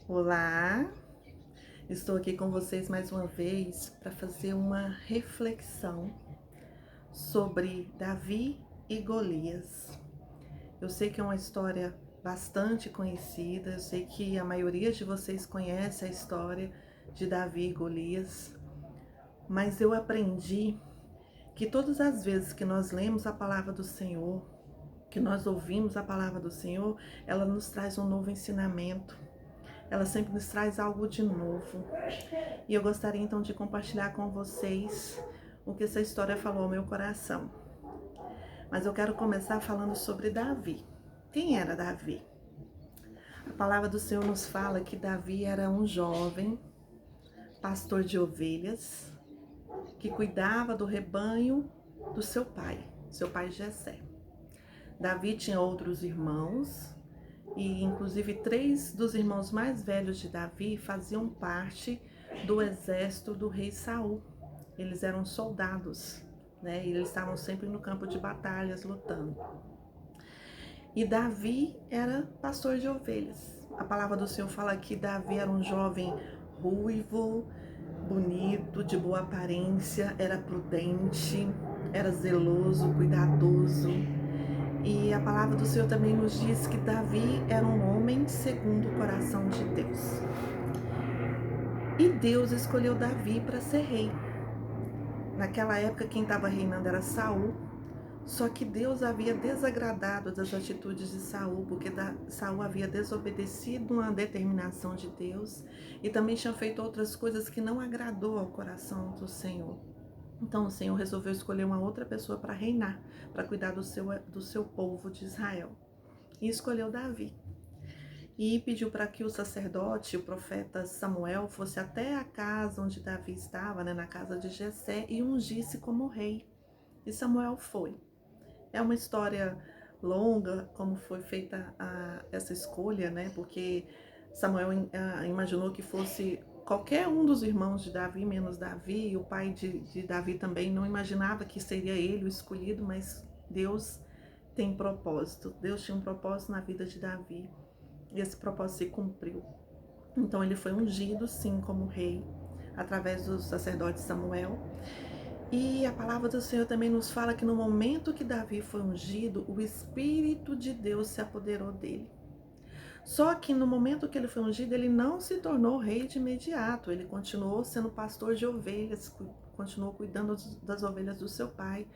Olá, estou aqui com vocês mais uma vez para fazer uma reflexão sobre Davi e Golias. Eu sei que é uma história bastante conhecida, eu sei que a maioria de vocês conhece a história de Davi e Golias, mas eu aprendi que todas as vezes que nós lemos a palavra do Senhor, que nós ouvimos a palavra do Senhor, ela nos traz um novo ensinamento. Ela sempre nos traz algo de novo. E eu gostaria então de compartilhar com vocês o que essa história falou ao meu coração. Mas eu quero começar falando sobre Davi. Quem era Davi? A palavra do Senhor nos fala que Davi era um jovem pastor de ovelhas que cuidava do rebanho do seu pai Jessé. Davi tinha outros irmãos e inclusive 3 dos irmãos mais velhos de Davi faziam parte do exército do rei Saul. Eles eram soldados, né? E eles estavam sempre no campo de batalhas lutando. E Davi era pastor de ovelhas. A palavra do Senhor fala que Davi era um jovem ruivo, bonito, de boa aparência, era prudente, era zeloso, cuidadoso. E a palavra do Senhor também nos diz que Davi era um homem segundo o coração de Deus. E Deus escolheu Davi para ser rei. Naquela época quem estava reinando era Saul, só que Deus havia desagradado das atitudes de Saul, porque Saul havia desobedecido uma determinação de Deus e também tinha feito outras coisas que não agradou ao coração do Senhor. Então o Senhor resolveu escolher uma outra pessoa para reinar, para cuidar do seu povo de Israel. E escolheu Davi. E pediu para que o sacerdote, o profeta Samuel, fosse até a casa onde Davi estava, né, na casa de Jessé, e ungisse como rei. E Samuel foi. É uma história longa, como foi feita essa escolha, né? Porque Samuel imaginou que fosse qualquer um dos irmãos de Davi, menos Davi, e o pai de Davi também não imaginava que seria ele o escolhido, mas Deus tem propósito. Deus tinha um propósito na vida de Davi e esse propósito se cumpriu. Então ele foi ungido, sim, como rei, através do sacerdote Samuel. E a palavra do Senhor também nos fala que no momento que Davi foi ungido, o Espírito de Deus se apoderou dele. Só que no momento que ele foi ungido, ele não se tornou rei de imediato. Ele continuou sendo pastor de ovelhas, continuou cuidando das ovelhas do seu pai,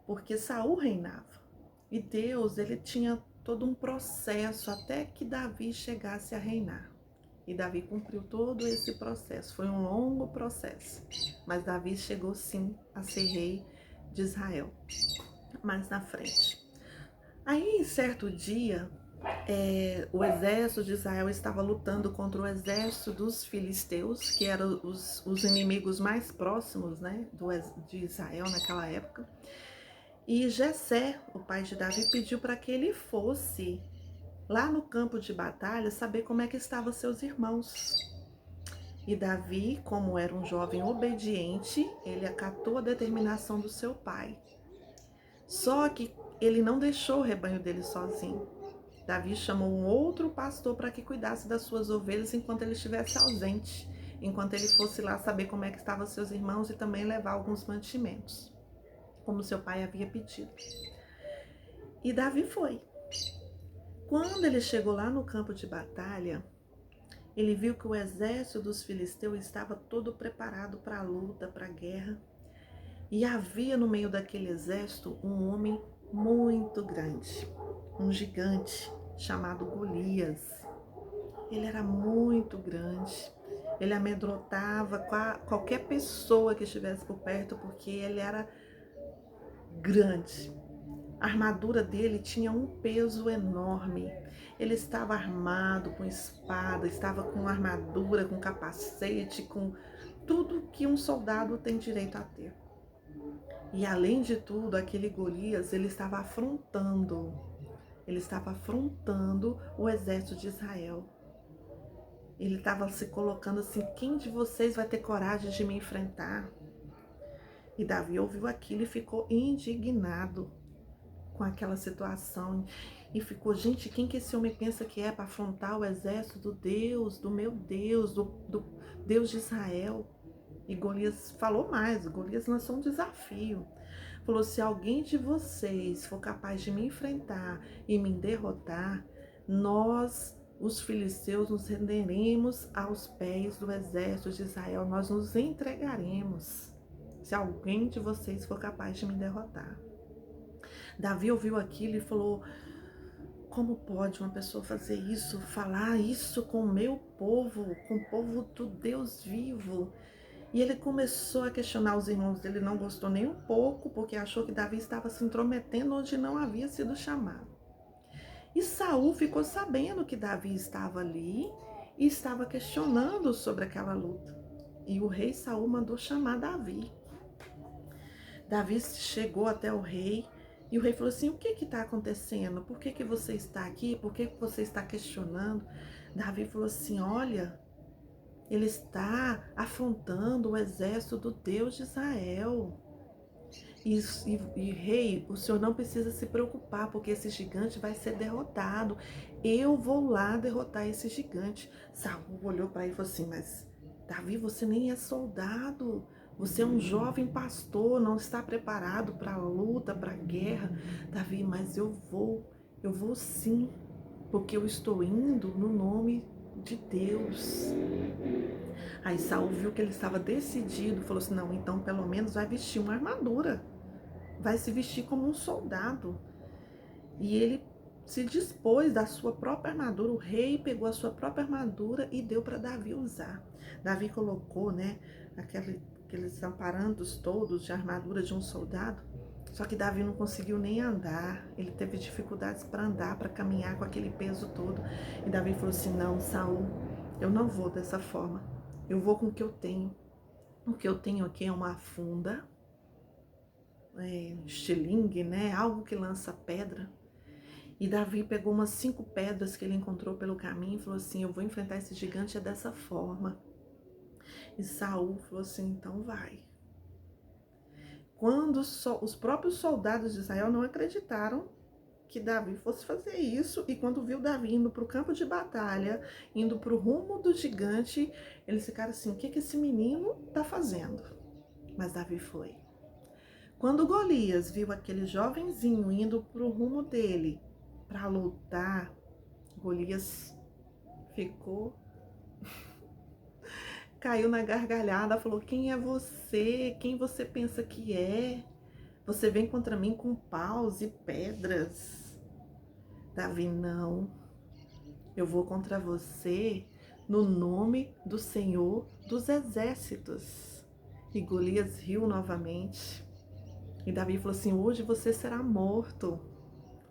porque Saul reinava. E Deus, ele tinha todo um processo até que Davi chegasse a reinar. E Davi cumpriu todo esse processo. Foi um longo processo. Mas Davi chegou sim a ser rei de Israel. Mais na frente. Aí, certo dia, o exército de Israel estava lutando contra o exército dos filisteus, que eram os inimigos mais próximos, né, de Israel naquela época. E Jessé, o pai de Davi, pediu para que ele fosse lá no campo de batalha saber como é que estavam seus irmãos. E Davi, como era um jovem obediente, ele acatou a determinação do seu pai. Só que ele não deixou o rebanho dele sozinho. Davi chamou um outro pastor para que cuidasse das suas ovelhas enquanto ele estivesse ausente, enquanto ele fosse lá saber como é que estavam seus irmãos e também levar alguns mantimentos, como seu pai havia pedido. E Davi foi. Quando ele chegou lá no campo de batalha, ele viu que o exército dos filisteus estava todo preparado para a luta, para a guerra. E havia no meio daquele exército um homem muito grande, um gigante chamado Golias. Ele era muito grande, ele amedrontava qualquer pessoa que estivesse por perto, porque ele era grande. A armadura dele tinha um peso enorme. Ele estava armado com espada, estava com armadura, com capacete, com tudo que um soldado tem direito a ter. E além de tudo, aquele Golias, ele estava afrontando o exército de Israel. Ele estava se colocando assim: quem de vocês vai ter coragem de me enfrentar? E Davi ouviu aquilo e ficou indignado com aquela situação e ficou, gente, quem que esse homem pensa que é para afrontar o exército do Deus, do meu Deus, do Deus de Israel? E Golias falou mais, Golias lançou um desafio. Falou, se alguém de vocês for capaz de me enfrentar e me derrotar, nós, os filisteus, nos renderemos aos pés do exército de Israel, nós nos entregaremos, se alguém de vocês for capaz de me derrotar. Davi ouviu aquilo e falou, como pode uma pessoa fazer isso, falar isso com o meu povo, com o povo do Deus vivo? E ele começou a questionar os irmãos dele, não gostou nem um pouco, porque achou que Davi estava se intrometendo onde não havia sido chamado. E Saul ficou sabendo que Davi estava ali e estava questionando sobre aquela luta. E o rei Saul mandou chamar Davi. Davi chegou até o rei e o rei falou assim, o que está acontecendo? Por que você está aqui? Por que você está questionando? Davi falou assim, olha, ele está afrontando o exército do Deus de Israel. E rei, o senhor não precisa se preocupar, porque esse gigante vai ser derrotado. Eu vou lá derrotar esse gigante. Saul olhou para ele e falou assim, mas Davi, você nem é soldado. Você é um jovem pastor, não está preparado para a luta, para a guerra. Davi, mas eu vou sim, porque eu estou indo no nome de Deus. Aí Saul viu que ele estava decidido, falou assim, não, então pelo menos vai vestir uma armadura, vai se vestir como um soldado. E ele se dispôs da sua própria armadura, o rei pegou a sua própria armadura e deu para Davi usar. Davi colocou, né, aqueles amparantos todos de armadura de um soldado, só que Davi não conseguiu nem andar, ele teve dificuldades para andar, para caminhar com aquele peso todo. E Davi falou assim, não, Saul, eu não vou dessa forma. Eu vou com o que eu tenho. O que eu tenho aqui é uma funda, estilingue, né? Algo que lança pedra. E Davi pegou umas 5 pedras que ele encontrou pelo caminho e falou assim, eu vou enfrentar esse gigante dessa forma. E Saul falou assim, então vai. Quando os próprios soldados de Israel não acreditaram que Davi fosse fazer isso, e quando viu Davi indo para o campo de batalha, indo para o rumo do gigante, eles ficaram assim, o que esse menino está fazendo? Mas Davi foi. Quando Golias viu aquele jovenzinho indo para o rumo dele para lutar, Golias ficou, caiu na gargalhada, falou, quem é você? Quem você pensa que é? Você vem contra mim com paus e pedras. Davi, não, eu vou contra você no nome do Senhor dos Exércitos. E Golias riu novamente. E Davi falou assim, hoje você será morto.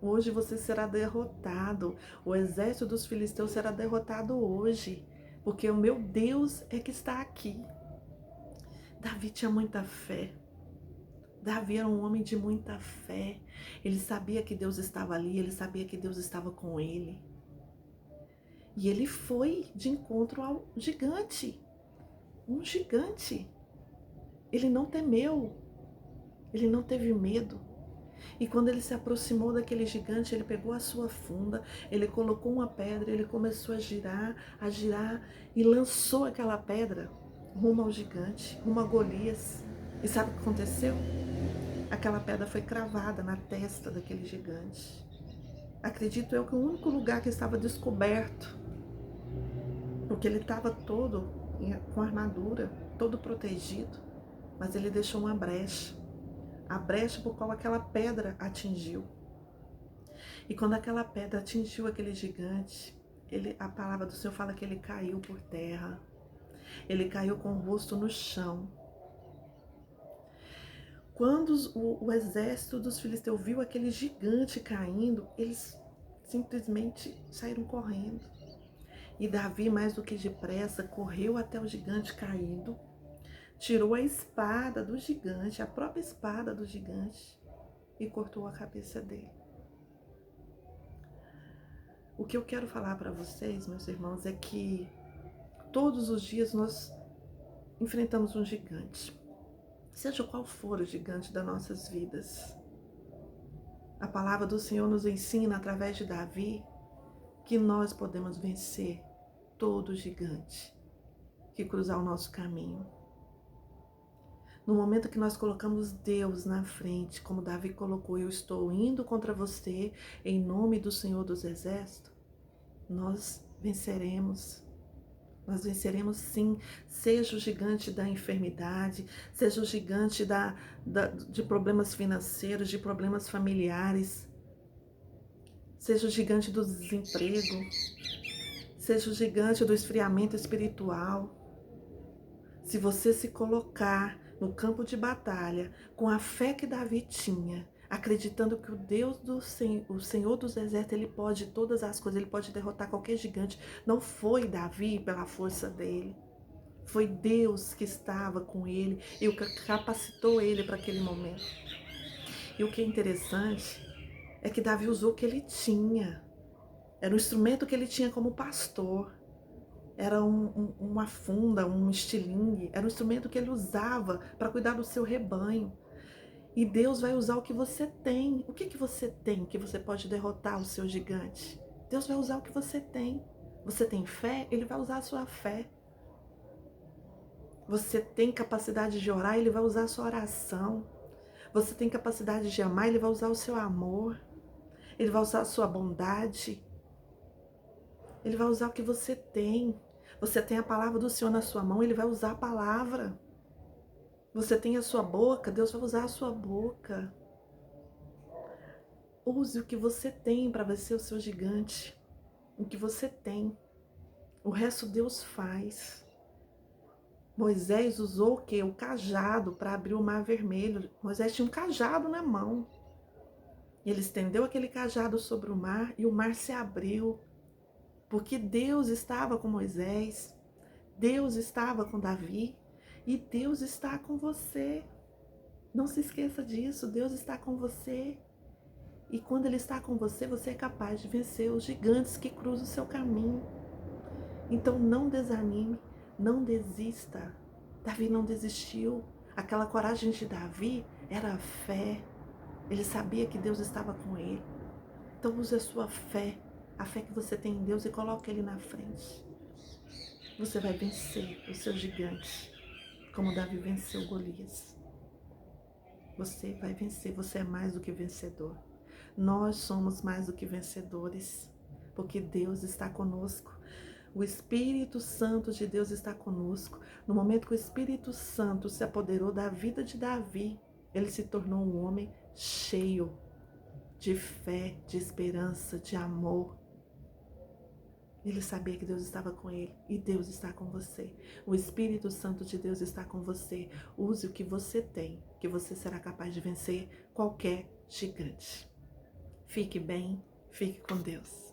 Hoje você será derrotado. O exército dos filisteus será derrotado hoje. Porque o meu Deus é que está aqui. Davi tinha muita fé. Davi era um homem de muita fé. Ele sabia que Deus estava ali, ele sabia que Deus estava com ele. E ele foi de encontro ao gigante. Um gigante. Ele não temeu. Ele não teve medo. E quando ele se aproximou daquele gigante, ele pegou a sua funda, ele colocou uma pedra, ele começou a girar e lançou aquela pedra rumo ao gigante, rumo a Golias. E sabe o que aconteceu? Aquela pedra foi cravada na testa daquele gigante. Acredito eu que o único lugar que estava descoberto, porque ele estava todo com armadura, todo protegido, mas ele deixou uma brecha. A brecha por qual aquela pedra atingiu. E quando aquela pedra atingiu aquele gigante, a palavra do Senhor fala que ele caiu por terra. Ele caiu com o rosto no chão. Quando o exército dos filisteus viu aquele gigante caindo, eles simplesmente saíram correndo. E Davi, mais do que depressa, correu até o gigante caído, tirou a espada do gigante, a própria espada do gigante, e cortou a cabeça dele. O que eu quero falar para vocês, meus irmãos, é que todos os dias nós enfrentamos um gigante. Seja qual for o gigante das nossas vidas. A palavra do Senhor nos ensina, através de Davi, que nós podemos vencer todo gigante que cruzar o nosso caminho. No momento que nós colocamos Deus na frente, como Davi colocou, eu estou indo contra você em nome do Senhor dos Exércitos, nós venceremos. Nós venceremos sim, seja o gigante da enfermidade, seja o gigante de problemas financeiros, de problemas familiares, seja o gigante do desemprego, seja o gigante do esfriamento espiritual. Se você se colocar no campo de batalha com a fé que Davi tinha, acreditando que o Deus o Senhor dos Exércitos, ele pode todas as coisas, ele pode derrotar qualquer gigante. Não foi Davi pela força dele, foi Deus que estava com ele e o que capacitou ele para aquele momento. E o que é interessante é que Davi usou o que ele tinha, era o instrumento que ele tinha como pastor. Era uma funda, um estilingue, era um instrumento que ele usava para cuidar do seu rebanho. E Deus vai usar o que você tem. O que você tem que você pode derrotar o seu gigante? Deus vai usar o que você tem. Você tem fé? Ele vai usar a sua fé. Você tem capacidade de orar? Ele vai usar a sua oração. Você tem capacidade de amar? Ele vai usar o seu amor. Ele vai usar a sua bondade. Ele vai usar o que você tem. Você tem a palavra do Senhor na sua mão, Ele vai usar a palavra. Você tem a sua boca, Deus vai usar a sua boca. Use o que você tem para vencer o seu gigante. O que você tem. O resto Deus faz. Moisés usou o quê? O cajado para abrir o mar vermelho. Moisés tinha um cajado na mão. Ele estendeu aquele cajado sobre o mar e o mar se abriu. Porque Deus estava com Moisés, Deus estava com Davi e Deus está com você. Não se esqueça disso, Deus está com você. E quando Ele está com você, você é capaz de vencer os gigantes que cruzam o seu caminho. Então não desanime, não desista. Davi não desistiu. Aquela coragem de Davi era a fé. Ele sabia que Deus estava com ele. Então use a sua fé. A fé que você tem em Deus e coloque Ele na frente. Você vai vencer o seu gigante, como Davi venceu Golias. Você vai vencer, você é mais do que vencedor. Nós somos mais do que vencedores, porque Deus está conosco. O Espírito Santo de Deus está conosco. No momento que o Espírito Santo se apoderou da vida de Davi, ele se tornou um homem cheio de fé, de esperança, de amor. Ele sabia que Deus estava com ele e Deus está com você. O Espírito Santo de Deus está com você. Use o que você tem, que você será capaz de vencer qualquer gigante. Fique bem, fique com Deus.